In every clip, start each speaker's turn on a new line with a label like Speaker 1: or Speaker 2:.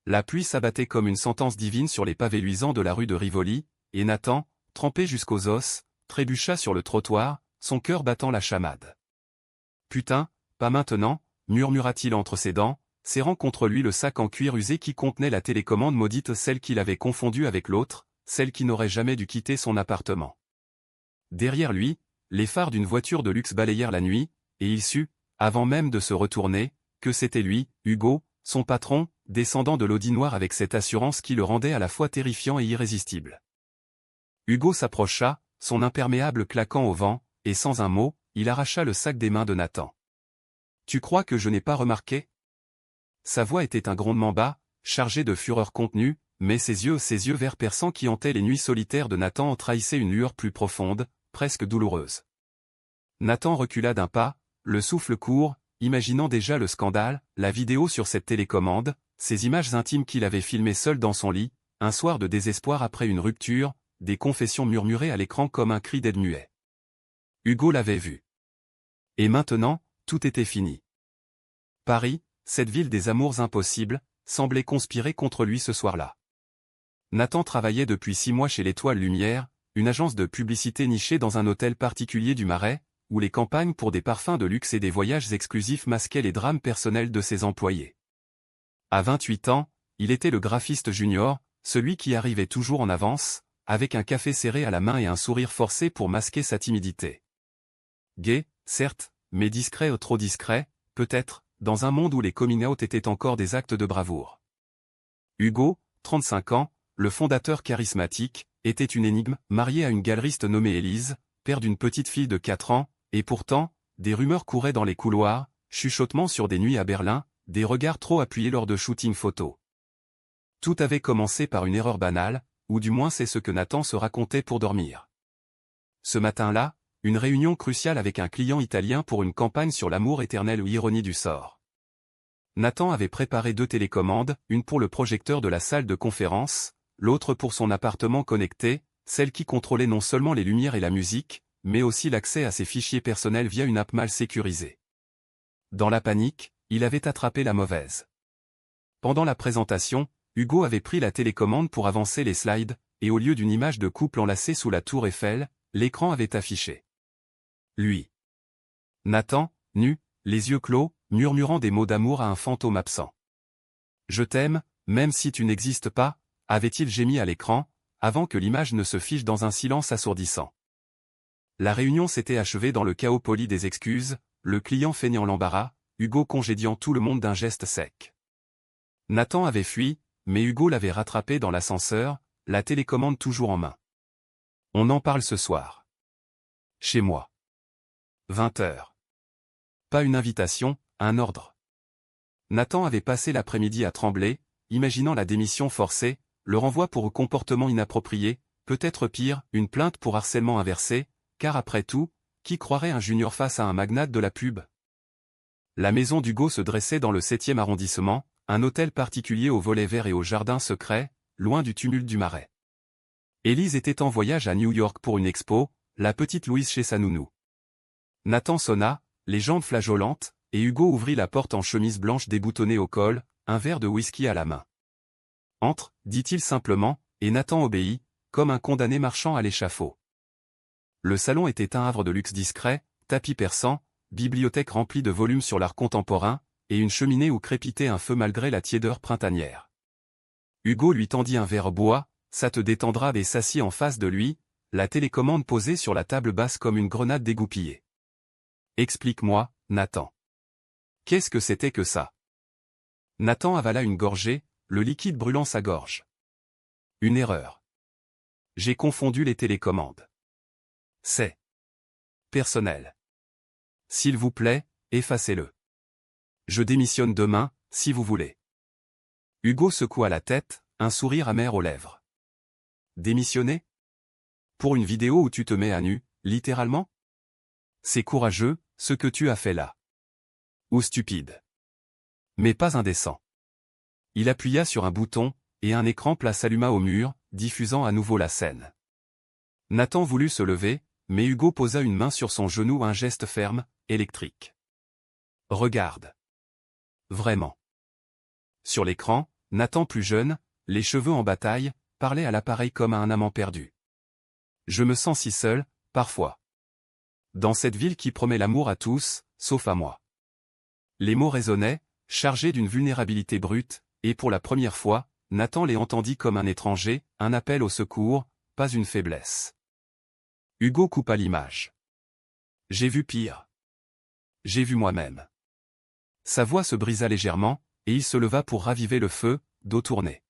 Speaker 1: La pluie s'abattait comme une sentence divine sur les pavés luisants de la rue de Rivoli, et Nathan, trempé jusqu'aux os, trébucha sur le trottoir, son cœur battant la chamade. « Putain, pas maintenant » murmura-t-il entre ses dents, serrant contre lui le sac en cuir usé qui contenait la télécommande maudite, celle qu'il avait confondue avec l'autre, celle qui n'aurait jamais dû quitter son appartement. Derrière lui, les phares d'une voiture de luxe balayèrent la nuit, et il sut, avant même de se retourner, que c'était lui, Hugo, son patron, descendant de l'Audi noir avec cette assurance qui le rendait à la fois terrifiant et irrésistible. Hugo s'approcha, son imperméable claquant au vent, et sans un mot, il arracha le sac des mains de Nathan. « Tu crois que je n'ai pas remarqué ?» Sa voix était un grondement bas, chargé de fureur contenue, mais ses yeux verts perçants qui hantaient les nuits solitaires de Nathan en trahissaient une lueur plus profonde, presque douloureuse. Nathan recula d'un pas, le souffle court, imaginant déjà le scandale, la vidéo sur cette télécommande, ces images intimes qu'il avait filmées seul dans son lit, un soir de désespoir après une rupture, des confessions murmurées à l'écran comme un cri d'aide muet. Hugo l'avait vu. Et maintenant, tout était fini. Paris, cette ville des amours impossibles, semblait conspirer contre lui ce soir-là. Nathan travaillait depuis 6 mois chez l'Étoile Lumière, une agence de publicité nichée dans un hôtel particulier du Marais, où les campagnes pour des parfums de luxe et des voyages exclusifs masquaient les drames personnels de ses employés. À 28 ans, il était le graphiste junior, celui qui arrivait toujours en avance, avec un café serré à la main et un sourire forcé pour masquer sa timidité. Gai, certes, mais discret ou trop discret, peut-être, dans un monde où les coming out étaient encore des actes de bravoure. Hugo, 35 ans, le fondateur charismatique, était une énigme, marié à une galeriste nommée Élise, père d'une petite fille de 4 ans, et pourtant, des rumeurs couraient dans les couloirs, chuchotements sur des nuits à Berlin, des regards trop appuyés lors de shootings photos. Tout avait commencé par une erreur banale, ou du moins c'est ce que Nathan se racontait pour dormir. Ce matin-là, une réunion cruciale avec un client italien pour une campagne sur l'amour éternel ou ironie du sort. Nathan avait préparé 2 télécommandes, une pour le projecteur de la salle de conférence, l'autre pour son appartement connecté, celle qui contrôlait non seulement les lumières et la musique, mais aussi l'accès à ses fichiers personnels via une app mal sécurisée. Dans la panique, il avait attrapé la mauvaise. Pendant la présentation, Hugo avait pris la télécommande pour avancer les slides, et au lieu d'une image de couple enlacé sous la tour Eiffel, l'écran avait affiché lui. Nathan, nu, les yeux clos, murmurant des mots d'amour à un fantôme absent. « Je t'aime, même si tu n'existes pas », avait-il gémi à l'écran, avant que l'image ne se fige dans un silence assourdissant. La réunion s'était achevée dans le chaos poli des excuses, le client feignant l'embarras, Hugo congédiant tout le monde d'un geste sec. Nathan avait fui, mais Hugo l'avait rattrapé dans l'ascenseur, la télécommande toujours en main. « On en parle ce soir. Chez moi. 20h. Pas une invitation, un ordre. » Nathan avait passé l'après-midi à trembler, imaginant la démission forcée, le renvoi pour comportement inapproprié, peut-être pire, une plainte pour harcèlement inversé, car après tout, qui croirait un junior face à un magnate de la pub? La maison d'Hugo se dressait dans le 7e arrondissement, un hôtel particulier aux volets verts et au jardin secret, loin du tumulte du Marais. Élise était en voyage à New York pour une expo, la petite Louise chez sa nounou. Nathan sonna, les jambes flageolantes, et Hugo ouvrit la porte en chemise blanche déboutonnée au col, un verre de whisky à la main. « Entre » dit-il simplement, et Nathan obéit, comme un condamné marchant à l'échafaud. Le salon était un havre de luxe discret, tapis persan, bibliothèque remplie de volumes sur l'art contemporain, et une cheminée où crépitait un feu malgré la tiédeur printanière. Hugo lui tendit un verre bois, ça te détendra, et s'assit en face de lui, la télécommande posée sur la table basse comme une grenade dégoupillée. « Explique-moi, Nathan. Qu'est-ce que c'était que ça ?» Nathan avala une gorgée, le liquide brûlant sa gorge. « Une erreur. J'ai confondu les télécommandes. C'est personnel. S'il vous plaît, effacez-le. Je démissionne demain, si vous voulez. » Hugo secoua la tête, un sourire amer aux lèvres. « Démissionner ? Pour une vidéo où tu te mets à nu, littéralement ? C'est courageux, ce que tu as fait là. Ou stupide. Mais pas indécent. » Il appuya sur un bouton, et un écran plat s'alluma au mur, diffusant à nouveau la scène. Nathan voulut se lever, mais Hugo posa une main sur son genou, un geste ferme, électrique. « Regarde. Vraiment. » Sur l'écran, Nathan plus jeune, les cheveux en bataille, parlait à l'appareil comme à un amant perdu. Je me sens si seul, parfois. Dans cette ville qui promet l'amour à tous, sauf à moi. Les mots résonnaient, chargés d'une vulnérabilité brute, et pour la première fois, Nathan les entendit comme un étranger, un appel au secours, pas une faiblesse. Hugo coupa l'image. J'ai vu pire. J'ai vu moi-même. Sa voix se brisa légèrement, et il se leva pour raviver le feu, dos tourné.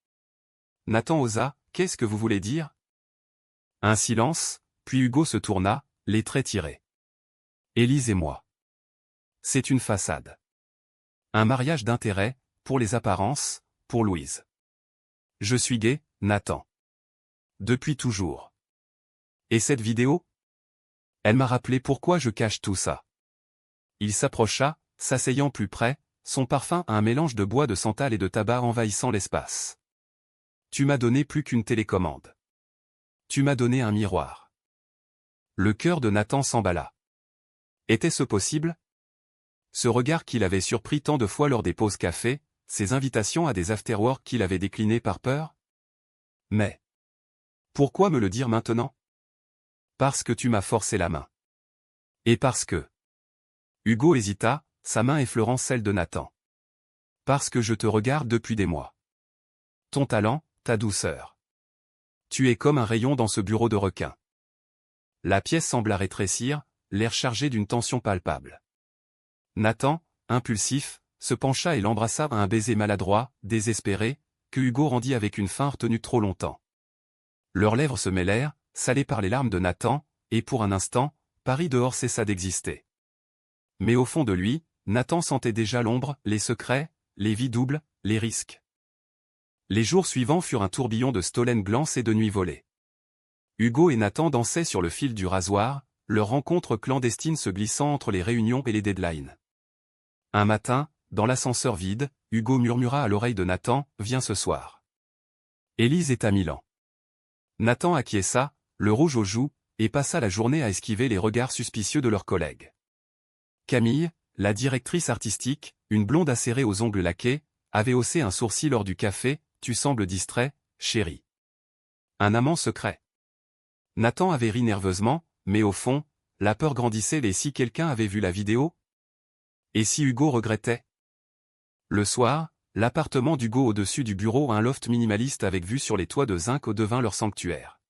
Speaker 1: Nathan osa, qu'est-ce que vous voulez dire? Un silence, puis Hugo se tourna, les traits tirés. Élise et moi. C'est une façade. Un mariage d'intérêt, pour les apparences, pour Louise. Je suis gay, Nathan. Depuis toujours. Et cette vidéo? Elle m'a rappelé pourquoi je cache tout ça. Il s'approcha, s'asseyant plus près, son parfum à un mélange de bois de santal et de tabac envahissant l'espace. Tu m'as donné plus qu'une télécommande. Tu m'as donné un miroir. Le cœur de Nathan s'emballa. Était-ce possible? Ce regard qu'il avait surpris tant de fois lors des pauses café, ces invitations à des afterworks qu'il avait déclinées par peur? Mais pourquoi me le dire maintenant? Parce que tu m'as forcé la main. Et parce que... Hugo hésita, sa main effleurant celle de Nathan. Parce que je te regarde depuis des mois. Ton talent, ta douceur. Tu es comme un rayon dans ce bureau de requin. La pièce sembla rétrécir, l'air chargé d'une tension palpable. Nathan, impulsif, se pencha et l'embrassa à un baiser maladroit, désespéré, que Hugo rendit avec une faim retenue trop longtemps. Leurs lèvres se mêlèrent, salées par les larmes de Nathan, et pour un instant, Paris dehors cessa d'exister. Mais au fond de lui, Nathan sentait déjà l'ombre, les secrets, les vies doubles, les risques. Les jours suivants furent un tourbillon de stollen glance et de nuits volées. Hugo et Nathan dansaient sur le fil du rasoir, leur rencontre clandestine se glissant entre les réunions et les deadlines. Un matin, dans l'ascenseur vide, Hugo murmura à l'oreille de Nathan, « Viens ce soir. » Élise est à Milan. Nathan acquiesça, le rouge aux joues, et passa la journée à esquiver les regards suspicieux de leurs collègues. Camille, la directrice artistique, une blonde acérée aux ongles laqués, avait haussé un sourcil lors du café, « Tu sembles distrait, chérie. » Un amant secret. Nathan avait ri nerveusement, mais au fond, la peur grandissait et si quelqu'un avait vu la vidéo? Et si Hugo regrettait? Le soir, l'appartement d'Hugo au-dessus du bureau un loft minimaliste avec vue sur les toits de zinc devint leur sanctuaire.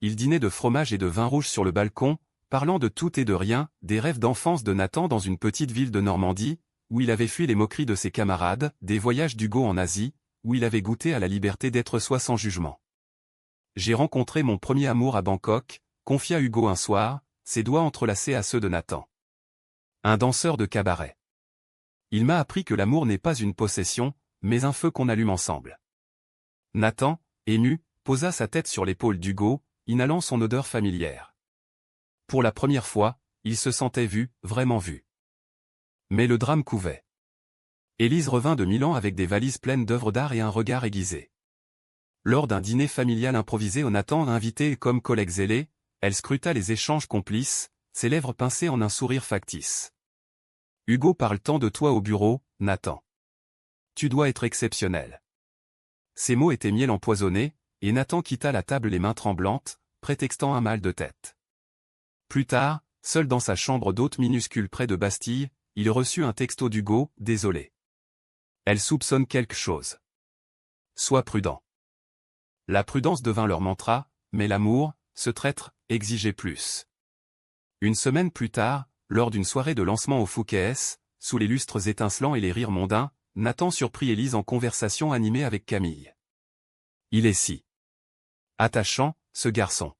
Speaker 1: Il dînait de fromage et de vin rouge sur le balcon, parlant de tout et de rien, des rêves d'enfance de Nathan dans une petite ville de Normandie, où il avait fui les moqueries de ses camarades, des voyages d'Hugo en Asie, où il avait goûté à la liberté d'être soi sans jugement. J'ai rencontré mon premier amour à Bangkok, confia Hugo un soir, ses doigts entrelacés à ceux de Nathan. Un danseur de cabaret. Il m'a appris que l'amour n'est pas une possession, mais un feu qu'on allume ensemble. Nathan, ému, posa sa tête sur l'épaule d'Hugo, inhalant son odeur familière. Pour la première fois, il se sentait vu, vraiment vu. Mais le drame couvait. Élise revint de Milan avec des valises pleines d'œuvres d'art et un regard aiguisé. Lors d'un dîner familial improvisé où Nathan invité comme collègue zélé, elle scruta les échanges complices, ses lèvres pincées en un sourire factice. Hugo parle tant de toi au bureau, Nathan. Tu dois être exceptionnel. Ces mots étaient miel empoisonné, et Nathan quitta la table les mains tremblantes, prétextant un mal de tête. Plus tard, seul dans sa chambre d'hôte minuscule près de Bastille, il reçut un texto d'Hugo, désolé. Elle soupçonne quelque chose. Sois prudent. La prudence devint leur mantra, mais l'amour, ce traître, exigeait plus. Une semaine plus tard, lors d'une soirée de lancement au Fouquet's, sous les lustres étincelants et les rires mondains, Nathan surprit Élise en conversation animée avec Camille. Il est si attachant, ce garçon.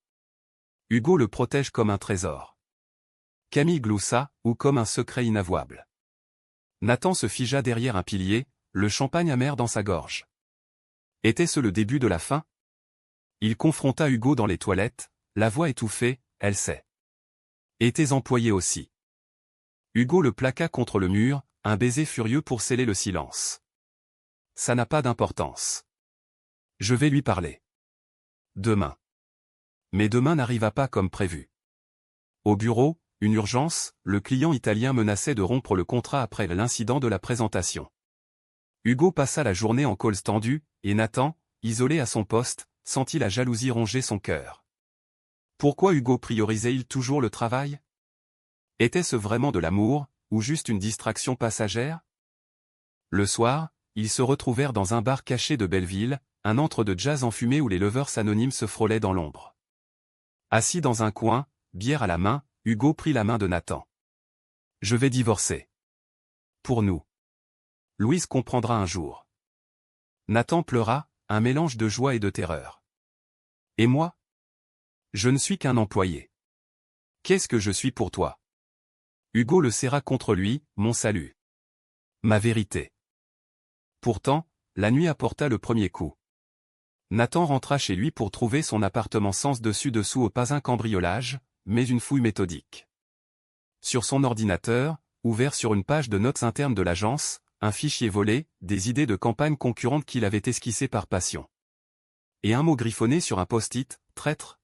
Speaker 1: Hugo le protège comme un trésor. Camille gloussa, ou comme un secret inavouable. Nathan se figea derrière un pilier, le champagne amer dans sa gorge. Était-ce le début de la fin? Il confronta Hugo dans les toilettes, la voix étouffée, elle sait. Et tes employés aussi. Hugo le plaqua contre le mur, un baiser furieux pour sceller le silence. Ça n'a pas d'importance. Je vais lui parler. Demain. Mais demain n'arriva pas comme prévu. Au bureau, une urgence, le client italien menaçait de rompre le contrat après l'incident de la présentation. Hugo passa la journée en calls tendus, et Nathan, isolé à son poste, sentit la jalousie ronger son cœur. Pourquoi Hugo priorisait-il toujours le travail? Était-ce vraiment de l'amour, ou juste une distraction passagère? Le soir, ils se retrouvèrent dans un bar caché de Belleville, un antre de jazz enfumé où les lovers anonymes se frôlaient dans l'ombre. Assis dans un coin, bière à la main, Hugo prit la main de Nathan. « Je vais divorcer. Pour nous. Louise comprendra un jour. » Nathan pleura, un mélange de joie et de terreur. « Et moi? Je ne suis qu'un employé. Qu'est-ce que je suis pour toi? » Hugo le serra contre lui, « Mon salut. Ma vérité. » Pourtant, la nuit apporta le premier coup. Nathan rentra chez lui pour trouver son appartement sens dessus-dessous au pas un cambriolage, mais une fouille méthodique. Sur son ordinateur, ouvert sur une page de notes internes de l'agence, un fichier volé, des idées de campagne concurrentes qu'il avait esquissées par passion. Et un mot griffonné sur un post-it, « traître ».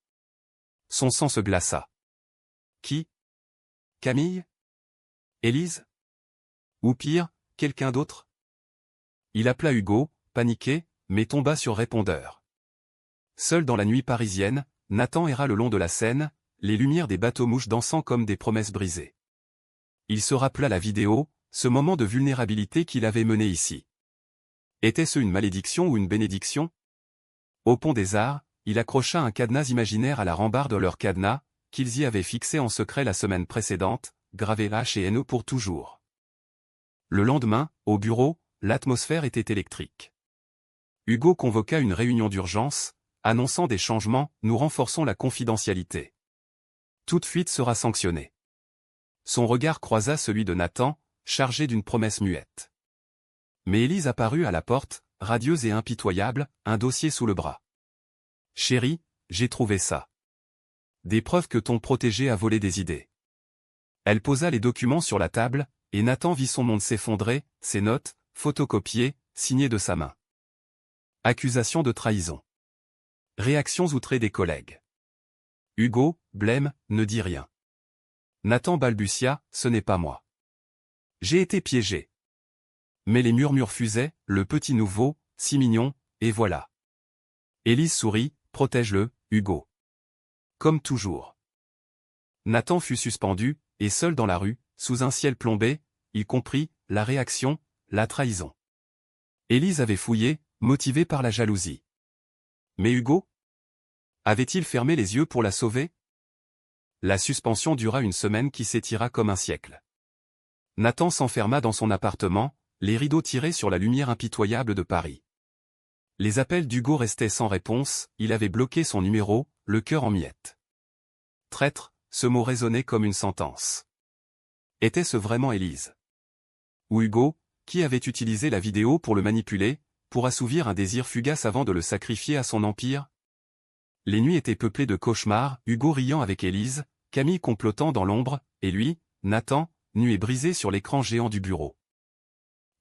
Speaker 1: Son sang se glaça. Qui? Camille? Élise? Ou pire, quelqu'un d'autre? Il appela Hugo, paniqué, mais tomba sur répondeur. Seul dans la nuit parisienne, Nathan erra le long de la Seine, les lumières des bateaux-mouches dansant comme des promesses brisées. Il se rappela la vidéo, ce moment de vulnérabilité qu'il avait mené ici. Était-ce une malédiction ou une bénédiction? Au pont des Arts, il accrocha un cadenas imaginaire à la rambarde de leur cadenas, qu'ils y avaient fixé en secret la semaine précédente, gravé H et NE pour toujours. Le lendemain, au bureau, l'atmosphère était électrique. Hugo convoqua une réunion d'urgence, annonçant des changements, nous renforçons la confidentialité. Toute fuite sera sanctionnée. Son regard croisa celui de Nathan, chargé d'une promesse muette. Mais Élise apparut à la porte, radieuse et impitoyable, un dossier sous le bras. « Chérie, j'ai trouvé ça. Des preuves que ton protégé a volé des idées. » Elle posa les documents sur la table, et Nathan vit son monde s'effondrer, ses notes, photocopiées, signées de sa main. Accusation de trahison. Réactions outrées des collègues. Hugo, blême, ne dit rien. Nathan balbutia, ce n'est pas moi. J'ai été piégé. Mais les murmures fusaient, le petit nouveau, si mignon, et voilà. Élise sourit, protège-le, Hugo. Comme toujours. Nathan fut suspendu, et seul dans la rue, sous un ciel plombé, il comprit, la réaction, la trahison. Élise avait fouillé, motivée par la jalousie. Mais Hugo? Avait-il fermé les yeux pour la sauver? La suspension dura une semaine qui s'étira comme un siècle. Nathan s'enferma dans son appartement, les rideaux tirés sur la lumière impitoyable de Paris. Les appels d'Hugo restaient sans réponse, il avait bloqué son numéro, le cœur en miettes. Traître, ce mot résonnait comme une sentence. Était-ce vraiment Élise? Ou Hugo, qui avait utilisé la vidéo pour le manipuler, pour assouvir un désir fugace avant de le sacrifier à son empire? Les nuits étaient peuplées de cauchemars, Hugo riant avec Élise, Camille complotant dans l'ombre, et lui, Nathan, nu et brisé sur l'écran géant du bureau.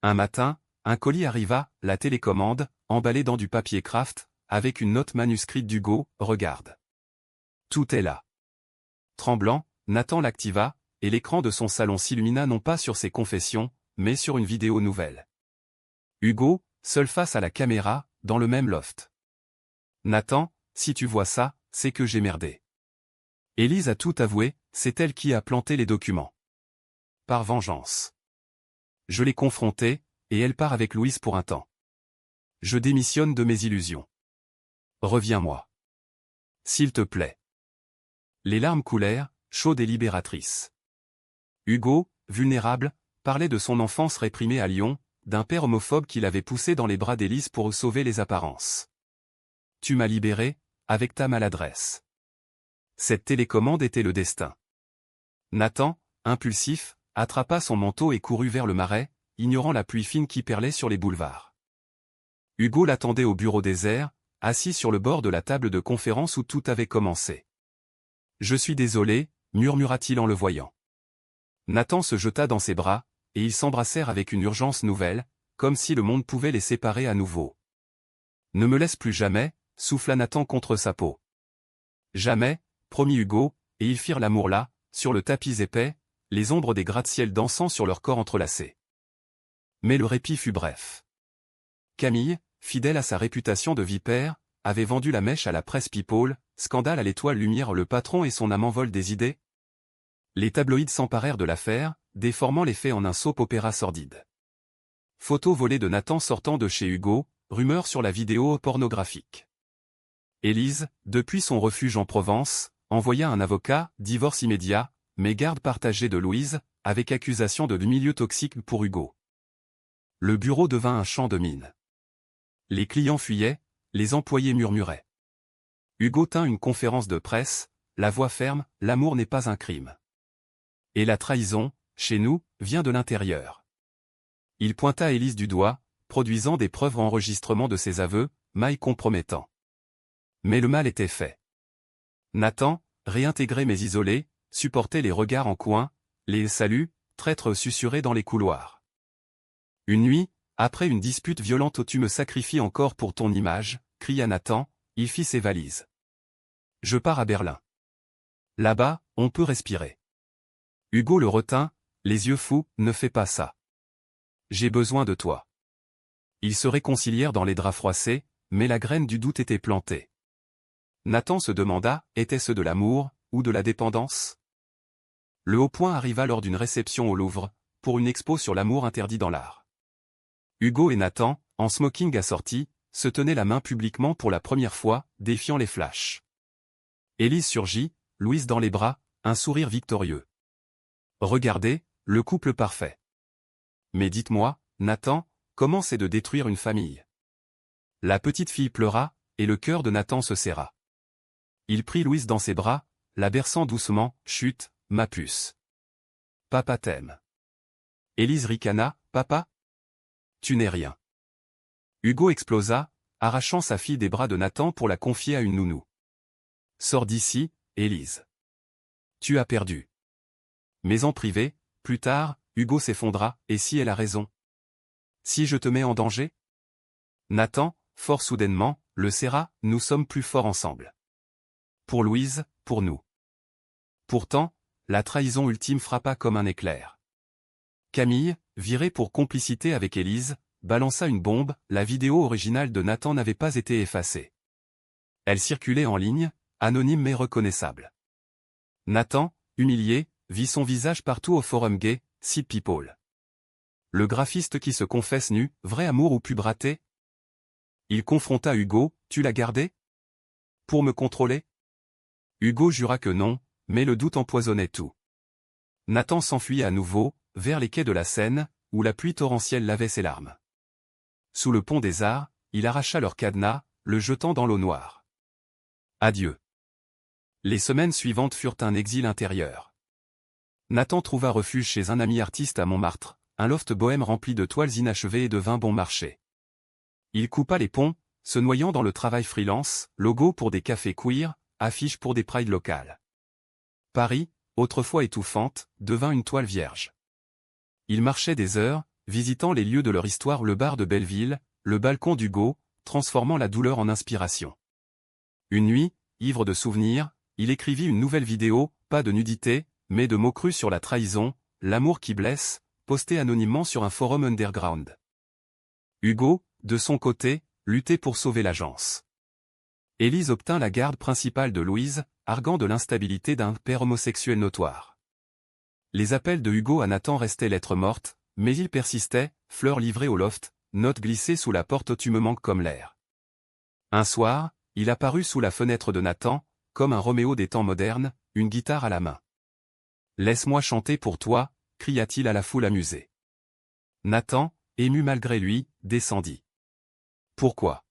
Speaker 1: Un matin, un colis arriva, la télécommande, emballée dans du papier craft, avec une note manuscrite d'Hugo, regarde. Tout est là. Tremblant, Nathan l'activa, et l'écran de son salon s'illumina non pas sur ses confessions, mais sur une vidéo nouvelle. Hugo, seul face à la caméra, dans le même loft. Nathan, si tu vois ça, c'est que j'ai merdé. Élise a tout avoué, c'est elle qui a planté les documents. Par vengeance. Je l'ai confrontée, et elle part avec Louise pour un temps. Je démissionne de mes illusions. Reviens-moi. S'il te plaît. Les larmes coulèrent, chaudes et libératrices. Hugo, vulnérable, parlait de son enfance réprimée à Lyon, d'un père homophobe qu'il avait poussé dans les bras d'Élise pour sauver les apparences. Tu m'as libéré, avec ta maladresse. Cette télécommande était le destin. Nathan, impulsif, attrapa son manteau et courut vers le marais, ignorant la pluie fine qui perlait sur les boulevards. Hugo l'attendait au bureau désert, assis sur le bord de la table de conférence où tout avait commencé. « Je suis désolé », murmura-t-il en le voyant. Nathan se jeta dans ses bras, et ils s'embrassèrent avec une urgence nouvelle, comme si le monde pouvait les séparer à nouveau. « Ne me laisse plus jamais », souffla Nathan contre sa peau. « Jamais », promit Hugo, et ils firent l'amour là, sur le tapis épais, les ombres des gratte-ciel dansant sur leur corps entrelacés. Mais le répit fut bref. Camille, fidèle à sa réputation de vipère, avait vendu la mèche à la presse People, scandale à l'Étoile Lumière. Le patron et son amant volent des idées. Les tabloïds s'emparèrent de l'affaire, déformant les faits en un soap-opéra sordide. Photos volées de Nathan sortant de chez Hugo, rumeurs sur la vidéo pornographique. Élise, depuis son refuge en Provence, envoya un avocat, divorce immédiat, mais garde partagée de Louise, avec accusation de milieu toxique pour Hugo. Le bureau devint un champ de mines. Les clients fuyaient, les employés murmuraient. Hugo tint une conférence de presse, la voix ferme, l'amour n'est pas un crime. Et la trahison, chez nous, vient de l'intérieur. Il pointa Élise du doigt, produisant des preuves enregistrement de ses aveux, mailles compromettants. Mais le mal était fait. Nathan, réintégré mais isolé, supportait les regards en coin, les saluts, traîtres susurrés dans les couloirs. Une nuit, après une dispute violente, tu me sacrifies encore pour ton image, cria Nathan, il fit ses valises. Je pars à Berlin. Là-bas, on peut respirer. Hugo le retint, les yeux fous, ne fais pas ça. J'ai besoin de toi. Ils se réconcilièrent dans les draps froissés, mais la graine du doute était plantée. Nathan se demanda, était-ce de l'amour, ou de la dépendance? Le haut point arriva lors d'une réception au Louvre, pour une expo sur l'amour interdit dans l'art. Hugo et Nathan, en smoking assorti, se tenaient la main publiquement pour la première fois, défiant les flashs. Élise surgit, Louise dans les bras, un sourire victorieux. Regardez, le couple parfait. Mais dites-moi, Nathan, comment c'est de détruire une famille? La petite fille pleura, et le cœur de Nathan se serra. Il prit Louise dans ses bras, la berçant doucement, chut, ma puce. Papa t'aime. Élise ricana, papa? Tu n'es rien. Hugo explosa, arrachant sa fille des bras de Nathan pour la confier à une nounou. Sors d'ici, Élise. Tu as perdu. Mais en privé, plus tard, Hugo s'effondra, et si elle a raison? Si je te mets en danger? Nathan, fort soudainement, le serra, nous sommes plus forts ensemble. Pour Louise, pour nous. Pourtant, la trahison ultime frappa comme un éclair. Camille, virée pour complicité avec Élise, balança une bombe, la vidéo originale de Nathan n'avait pas été effacée. Elle circulait en ligne, anonyme mais reconnaissable. Nathan, humilié, vit son visage partout au forum gay, site People. Le graphiste qui se confesse nu, vrai amour ou pub raté? Il confronta Hugo, tu l'as gardé? Pour me contrôler? Hugo jura que non, mais le doute empoisonnait tout. Nathan s'enfuit à nouveau, vers les quais de la Seine, où la pluie torrentielle lavait ses larmes. Sous le pont des Arts, il arracha leur cadenas, le jetant dans l'eau noire. Adieu. Les semaines suivantes furent un exil intérieur. Nathan trouva refuge chez un ami artiste à Montmartre, un loft bohème rempli de toiles inachevées et de vins bon marché. Il coupa les ponts, se noyant dans le travail freelance, logo pour des cafés queer, affiches pour des prides locales. Paris, autrefois étouffante, devint une toile vierge. Il marchait des heures, visitant les lieux de leur histoire, le bar de Belleville, le balcon d'Hugo, transformant la douleur en inspiration. Une nuit, ivre de souvenirs, il écrivit une nouvelle vidéo, pas de nudité, mais de mots crus sur la trahison, l'amour qui blesse, posté anonymement sur un forum underground. Hugo, de son côté, luttait pour sauver l'agence. Élise obtint la garde principale de Louise, arguant de l'instabilité d'un père homosexuel notoire. Les appels de Hugo à Nathan restaient lettres mortes, mais il persistait, fleurs livrées au loft, notes glissées sous la porte, tu me manques comme l'air. Un soir, il apparut sous la fenêtre de Nathan, comme un Roméo des temps modernes, une guitare à la main. Laisse-moi chanter pour toi, cria-t-il à la foule amusée. Nathan, ému malgré lui, descendit. Pourquoi?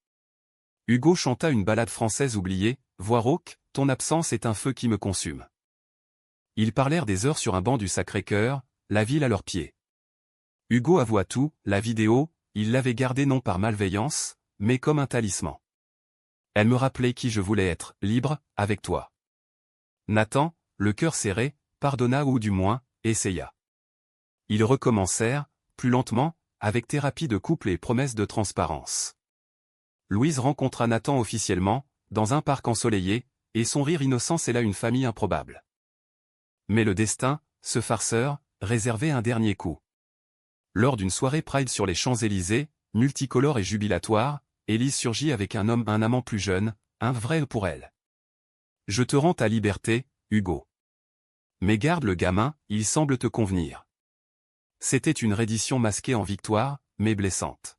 Speaker 1: Hugo chanta une ballade française oubliée, voix rauque, ton absence est un feu qui me consume. Ils parlèrent des heures sur un banc du Sacré-Cœur, la ville à leurs pieds. Hugo avoua tout, la vidéo, il l'avait gardée non par malveillance, mais comme un talisman. Elle me rappelait qui je voulais être, libre, avec toi. Nathan, le cœur serré, pardonna ou du moins, essaya. Ils recommencèrent, plus lentement, avec thérapie de couple et promesse de transparence. Louise rencontra Nathan officiellement, dans un parc ensoleillé, et son rire innocent scella une famille improbable. Mais le destin, ce farceur, réservait un dernier coup. Lors d'une soirée Pride sur les Champs-Élysées, multicolore et jubilatoire, Élise surgit avec un amant plus jeune, un vrai pour elle. Je te rends ta liberté, Hugo. Mais garde le gamin, il semble te convenir. C'était une reddition masquée en victoire, mais blessante.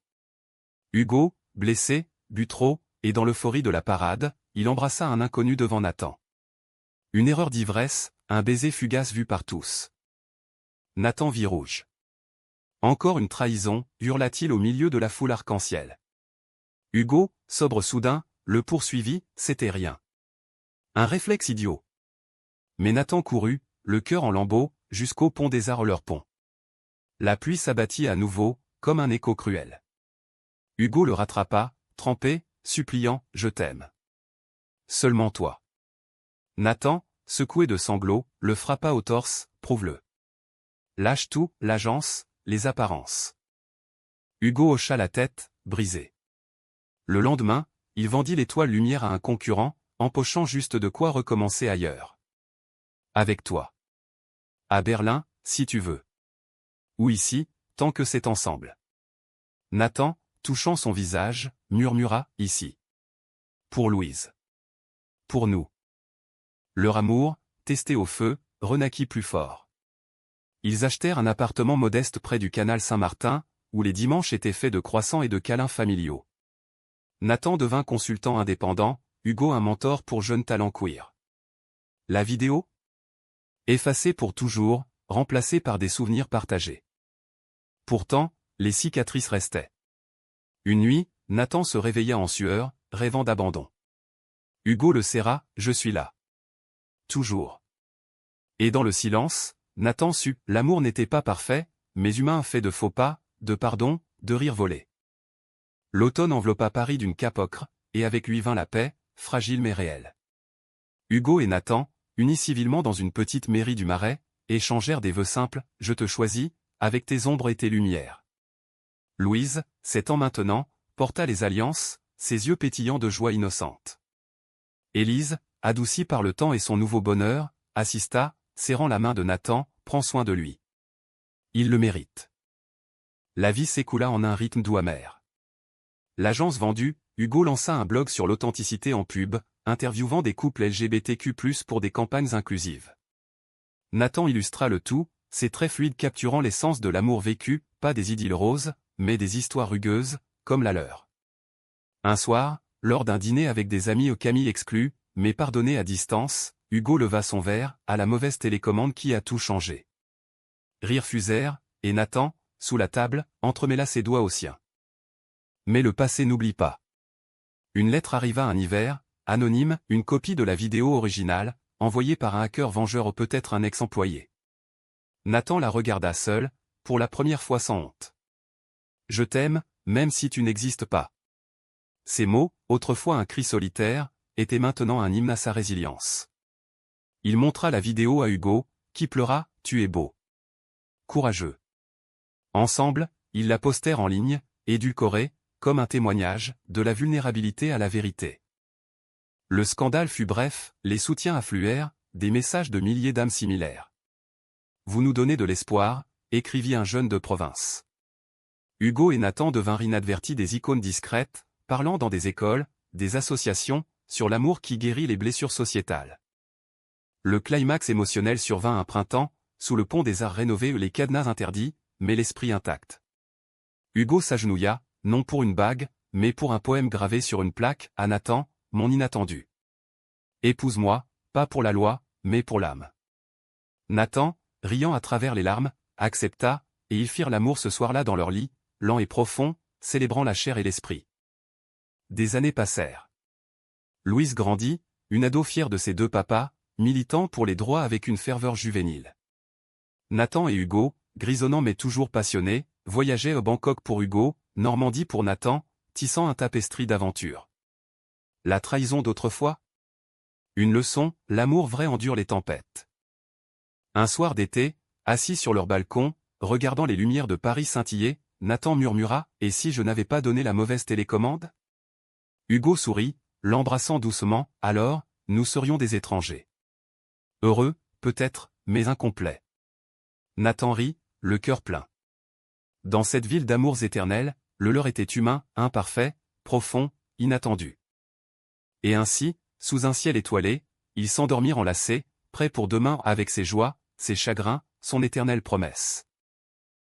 Speaker 1: Hugo, blessé, but trop, et dans l'euphorie de la parade, il embrassa un inconnu devant Nathan. Une erreur d'ivresse, un baiser fugace vu par tous. Nathan vit rouge. Encore une trahison, hurla-t-il au milieu de la foule arc-en-ciel. Hugo, sobre soudain, le poursuivit, c'était rien. Un réflexe idiot. Mais Nathan courut, le cœur en lambeaux, jusqu'au pont des Arts-leur-Pont. La pluie s'abattit à nouveau, comme un écho cruel. Hugo le rattrapa, trempé, suppliant, je t'aime. Seulement toi. Nathan, secoué de sanglots, le frappa au torse, prouve-le. Lâche tout, l'agence, les apparences. Hugo hocha la tête, brisé. Le lendemain, il vendit l'étoile lumière à un concurrent, empochant juste de quoi recommencer ailleurs. Avec toi. À Berlin, si tu veux. Ou ici, tant que c'est ensemble. Nathan, touchant son visage, murmura, ici. Pour Louise. Pour nous. Leur amour, testé au feu, renaquit plus fort. Ils achetèrent un appartement modeste près du canal Saint-Martin, où les dimanches étaient faits de croissants et de câlins familiaux. Nathan devint consultant indépendant, Hugo un mentor pour jeunes talents queer. La vidéo? Effacée pour toujours, remplacée par des souvenirs partagés. Pourtant, les cicatrices restaient. Une nuit, Nathan se réveilla en sueur, rêvant d'abandon. Hugo le serra, je suis là. Toujours. Et dans le silence, Nathan sut, l'amour n'était pas parfait, mais humain fait de faux pas, de pardon, de rires volés. L'automne enveloppa Paris d'une cape ocre, et avec lui vint la paix, fragile mais réelle. Hugo et Nathan, unis civilement dans une petite mairie du Marais, échangèrent des vœux simples, je te choisis, avec tes ombres et tes lumières. Louise, s'étant maintenant, porta les alliances, ses yeux pétillants de joie innocente. Élise, adoucie par le temps et son nouveau bonheur, assista, serrant la main de Nathan, prends soin de lui. Il le mérite. La vie s'écoula en un rythme doux amer. L'agence vendue, Hugo lança un blog sur l'authenticité en pub, interviewant des couples LGBTQ+, pour des campagnes inclusives. Nathan illustra le tout, ses traits fluides capturant l'essence de l'amour vécu, pas des idylles roses, mais des histoires rugueuses, comme la leur. Un soir, lors d'un dîner avec des amis au Camille exclus, mais pardonnés à distance, Hugo leva son verre, à la mauvaise télécommande qui a tout changé. Rires fusèrent, et Nathan, sous la table, entremêla ses doigts aux siens. Mais le passé n'oublie pas. Une lettre arriva un hiver, anonyme, une copie de la vidéo originale, envoyée par un hacker vengeur ou peut-être un ex-employé. Nathan la regarda seul, pour la première fois sans honte. Je t'aime, même si tu n'existes pas. Ces mots, autrefois un cri solitaire, étaient maintenant un hymne à sa résilience. Il montra la vidéo à Hugo, qui pleura, tu es beau. Courageux. Ensemble, ils la postèrent en ligne, édulcorée, comme un témoignage, de la vulnérabilité à la vérité. Le scandale fut bref, les soutiens affluèrent, des messages de milliers d'âmes similaires. Vous nous donnez de l'espoir, écrivit un jeune de province. Hugo et Nathan devinrent inadvertis des icônes discrètes, parlant dans des écoles, des associations, sur l'amour qui guérit les blessures sociétales. Le climax émotionnel survint un printemps, sous le pont des Arts rénové les cadenas interdits, mais l'esprit intact. Hugo s'agenouilla, non pour une bague, mais pour un poème gravé sur une plaque, à Nathan, mon inattendu. Épouse-moi, pas pour la loi, mais pour l'âme. Nathan, riant à travers les larmes, accepta, et ils firent l'amour ce soir-là dans leur lit, lent et profond, célébrant la chair et l'esprit. Des années passèrent. Louise grandit, une ado fière de ses deux papas, militant pour les droits avec une ferveur juvénile. Nathan et Hugo, grisonnants mais toujours passionnés, voyageaient au Bangkok pour Hugo, Normandie pour Nathan, tissant un tapestry d'aventures. La trahison d'autrefois? Une leçon, l'amour vrai endure les tempêtes. Un soir d'été, assis sur leur balcon, regardant les lumières de Paris scintiller, Nathan murmura, et si je n'avais pas donné la mauvaise télécommande? Hugo sourit, l'embrassant doucement, alors, nous serions des étrangers. Heureux, peut-être, mais incomplets. Nathan rit, le cœur plein. Dans cette ville d'amours éternels, le leur était humain, imparfait, profond, inattendu. Et ainsi, sous un ciel étoilé, ils s'endormirent enlacés, prêts pour demain avec ses joies, ses chagrins, son éternelle promesse.